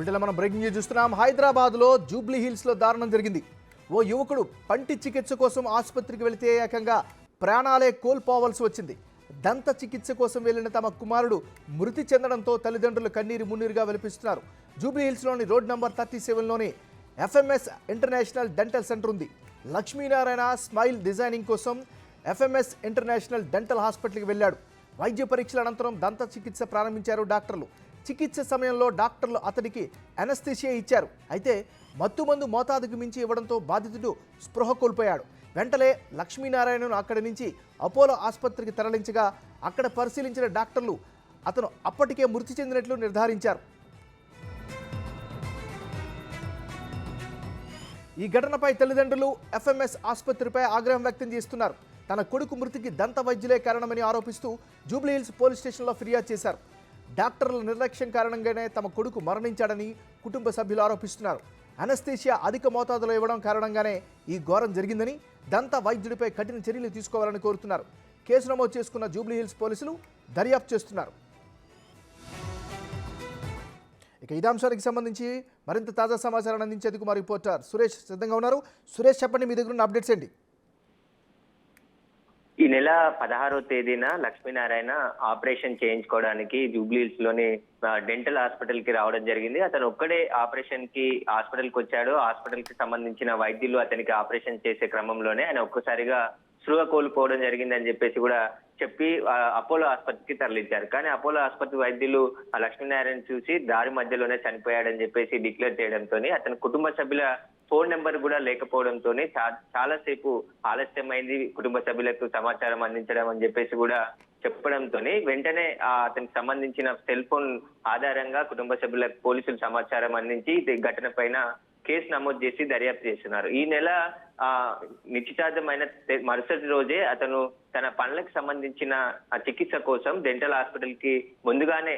వీటిలో మనం breaking news చూస్తున్నాం. హైదరాబాద్లో జూబ్లీ హిల్స్లో దారుణం జరిగింది. ఓ యువకుడు పంటి చికిత్స కోసం ఆసుపత్రికి వెళితే ఏకంగా ప్రాణాలే కోల్పోవాల్సి వచ్చింది. దంత చికిత్స కోసం వెళ్లిన తమ కుమారుడు మృతి చెందడంతో తల్లిదండ్రులు కన్నీరు మున్నీరుగా వెలిపిస్తున్నారు. జూబ్లీ హిల్స్లోని రోడ్ నంబర్ 37లోని ఎఫ్ఎంఎస్ ఇంటర్నేషనల్ డెంటల్ సెంటర్ ఉంది. లక్ష్మీనారాయణ స్మైల్ డిజైనింగ్ కోసం ఎఫ్ఎంఎస్ ఇంటర్నేషనల్ డెంటల్ హాస్పిటల్కి వెళ్ళాడు. వైద్య పరీక్షల అనంతరం దంత చికిత్స ప్రారంభించారు డాక్టర్లు. చికిత్స సమయంలో డాక్టర్లు అతడికి అనస్థీషియా ఇచ్చారు. అయితే మత్తుమందు మోతాదుకు మించి ఇవ్వడంతో బాధితుడు స్పృహ కోల్పోయాడు. వెంటనే లక్ష్మీనారాయణను అక్కడి నుంచి అపోలో ఆసుపత్రికి తరలించగా అక్కడ పరిశీలించిన డాక్టర్లు అతను అప్పటికే మృతి చెందినట్లు నిర్ధారించారు. ఈ ఘటనపై తల్లిదండ్రులు ఎఫ్ఎంఎస్ ఆసుపత్రిపై ఆగ్రహం వ్యక్తం చేస్తున్నారు. తన కొడుకు మృతికి దంత వైద్యులే కారణమని ఆరోపిస్తూ జూబ్లీహిల్స్ పోలీస్ స్టేషన్లో ఫిర్యాదు చేశారు. డాక్టర్ల నిర్లక్ష్యం కారణంగానే తమ కొడుకు మరణించాడని కుటుంబ సభ్యులు ఆరోపిస్తున్నారు. అనస్థీషియా అధిక మోతాదులో ఇవ్వడం కారణంగానే ఈ ఘోరం జరిగిందని, దంత వైద్యుడిపై కఠిన చర్యలు తీసుకోవాలని కోరుతున్నారు. కేసు నమోదు చేసుకున్న జూబ్లీహిల్స్ పోలీసులు దర్యాప్తు చేస్తున్నారు. ఇక ఇదే అంశానికి సంబంధించి మరింత తాజా సమాచారాన్ని అందించేందుకు మా రిపోర్టర్ సురేష్ సిద్ధంగా ఉన్నారు. సురేష్, చెప్పండి, మీ దగ్గర ఉన్న అప్డేట్స్ ఏంటి? ఈ నెల 16వ తేదీన లక్ష్మీనారాయణ ఆపరేషన్ చేయించుకోవడానికి జూబ్లీహిల్స్ లోని డెంటల్ హాస్పిటల్ కి రావడం జరిగింది. అతను ఒక్కడే ఆపరేషన్ కి హాస్పిటల్ కి వచ్చాడు. హాస్పిటల్ కి సంబంధించిన వైద్యులు అతనికి ఆపరేషన్ చేసే క్రమంలోనే ఆయన ఒక్కసారిగా స్పృహ కోల్పోవడం జరిగిందని చెప్పేసి కూడా చెప్పి అపోలో ఆసుపత్రికి తరలించారు. కానీ అపోలో ఆసుపత్రి వైద్యులు ఆ లక్ష్మీనారాయణ చూసి దారి మధ్యలోనే చనిపోయాడని చెప్పేసి డిక్లేర్ చేయడంతో అతని కుటుంబ సభ్యుల ఫోన్ నెంబర్ కూడా లేకపోవడంతో చాలాసేపు ఆలస్యమైంది కుటుంబ సభ్యులకు సమాచారం అందించడం అని చెప్పేసి కూడా చెప్పడంతో వెంటనే అతనికి సంబంధించిన సెల్ ఫోన్ ఆధారంగా కుటుంబ సభ్యులకు పోలీసులు సమాచారం అందించి ఈ ఘటన పైన కేసు నమోదు చేసి దర్యాప్తు చేస్తున్నారు. ఈ నెల నిశ్చితార్థమైన మరుసటి రోజే అతను తన పనులకు సంబంధించిన చికిత్స కోసం డెంటల్ హాస్పిటల్ కి ముందుగానే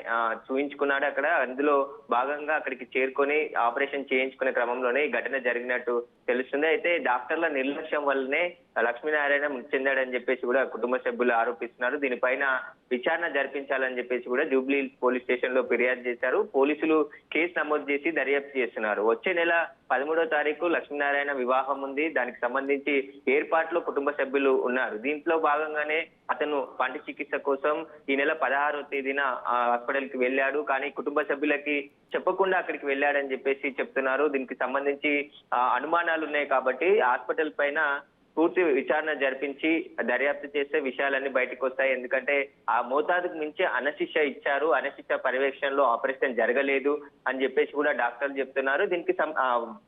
చూయించుకున్నాడు. అక్కడ అందులో భాగంగా అక్కడికి చేరుకొని ఆపరేషన్ చేయించుకునే క్రమంలోనే ఈ ఘటన జరిగినట్టు తెలుస్తుంది. అయితే డాక్టర్ల నిర్లక్ష్యం వల్లనే లక్ష్మీనారాయణ మృతి చెందాడని చెప్పేసి కూడా కుటుంబ సభ్యులు ఆరోపిస్తున్నారు. దీనిపైన విచారణ జరిపించాలని చెప్పేసి కూడా జూబ్లీ పోలీస్ స్టేషన్ లో ఫిర్యాదు చేశారు. పోలీసులు కేసు నమోదు చేసి దర్యాప్తు చేస్తున్నారు. వచ్చే నెల 13వ తారీఖు లక్ష్మీనారాయణ వివాహం ఉంది. దానికి సంబంధించి ఏర్పాట్లు కుటుంబ సభ్యులు ఉన్నారు. దీంట్లో భాగంగానే అతను పంటి చికిత్స కోసం ఈ నెల 16వ తేదీన హాస్పిటల్ కి వెళ్ళాడు. కానీ కుటుంబ సభ్యులకి చెప్పకుండా అక్కడికి వెళ్ళాడని చెప్పేసి చెప్తున్నారు. దీనికి సంబంధించి అనుమానాలు ఉన్నాయి కాబట్టి హాస్పిటల్ పైన పూర్తి విచారణ జరిపించి దర్యాప్తు చేస్తే విషయాలన్నీ బయటకు వస్తాయి. ఎందుకంటే ఆ మోతాదుకు మించి అనస్థీషియా ఇచ్చారు, అనస్థీషియా పర్యవేక్షణలో ఆపరేషన్ జరగలేదు అని చెప్పేసి కూడా డాక్టర్లు చెప్తున్నారు. దీనికి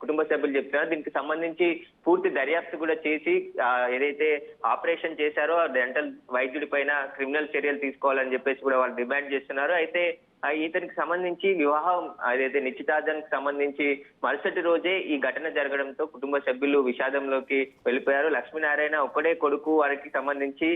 కుటుంబ సభ్యులు చెప్తున్నారు. దీనికి సంబంధించి పూర్తి దర్యాప్తు కూడా చేసి ఏదైతే ఆపరేషన్ చేశారో ఆ డెంటల్ వైద్యుడి పైన క్రిమినల్ చర్యలు తీసుకోవాలని చెప్పేసి కూడా వాళ్ళు డిమాండ్ చేస్తున్నారు. అయితే ఇతనికి సంబంధించి వివాహం ఏదైతే నిశ్చితార్థానికి సంబంధించి మరుసటి రోజే ఈ ఘటన జరగడంతో కుటుంబ సభ్యులు విషాదంలోకి వెళ్ళిపోయారు. లక్ష్మీనారాయణ ఒక్కడే కొడుకు, వారికి సంబంధించి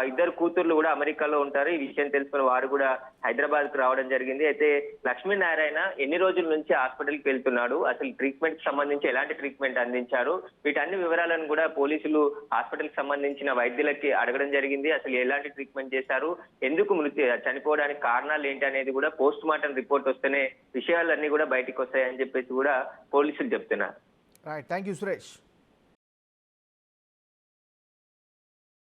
ఇద్దరు కూతుర్లు కూడా అమెరికాలో ఉంటారు. ఈ విషయం తెలుసుకుని వారు కూడా హైదరాబాద్ కు రావడం జరిగింది. అయితే లక్ష్మీనారాయణ ఎన్ని రోజుల నుంచి హాస్పిటల్ కి వెళ్తున్నాడు, అసలు ట్రీట్మెంట్ కి సంబంధించి ఎలాంటి ట్రీట్మెంట్ అందించారు, వీటన్ని వివరాలను కూడా పోలీసులు హాస్పిటల్ కి సంబంధించిన వైద్యులకి అడగడం జరిగింది. అసలు ఎలాంటి ట్రీట్మెంట్ చేశారు, ఎందుకు చనిపోవడానికి కారణాలు ఏంటి అనేది కూడా పోస్ట్ మార్టం రిపోర్ట్ వస్తేనే విషయాలన్నీ కూడా బయటకు వస్తాయని చెప్పేసి కూడా పోలీసులు చెప్తున్నారు. Right, thank you Suresh.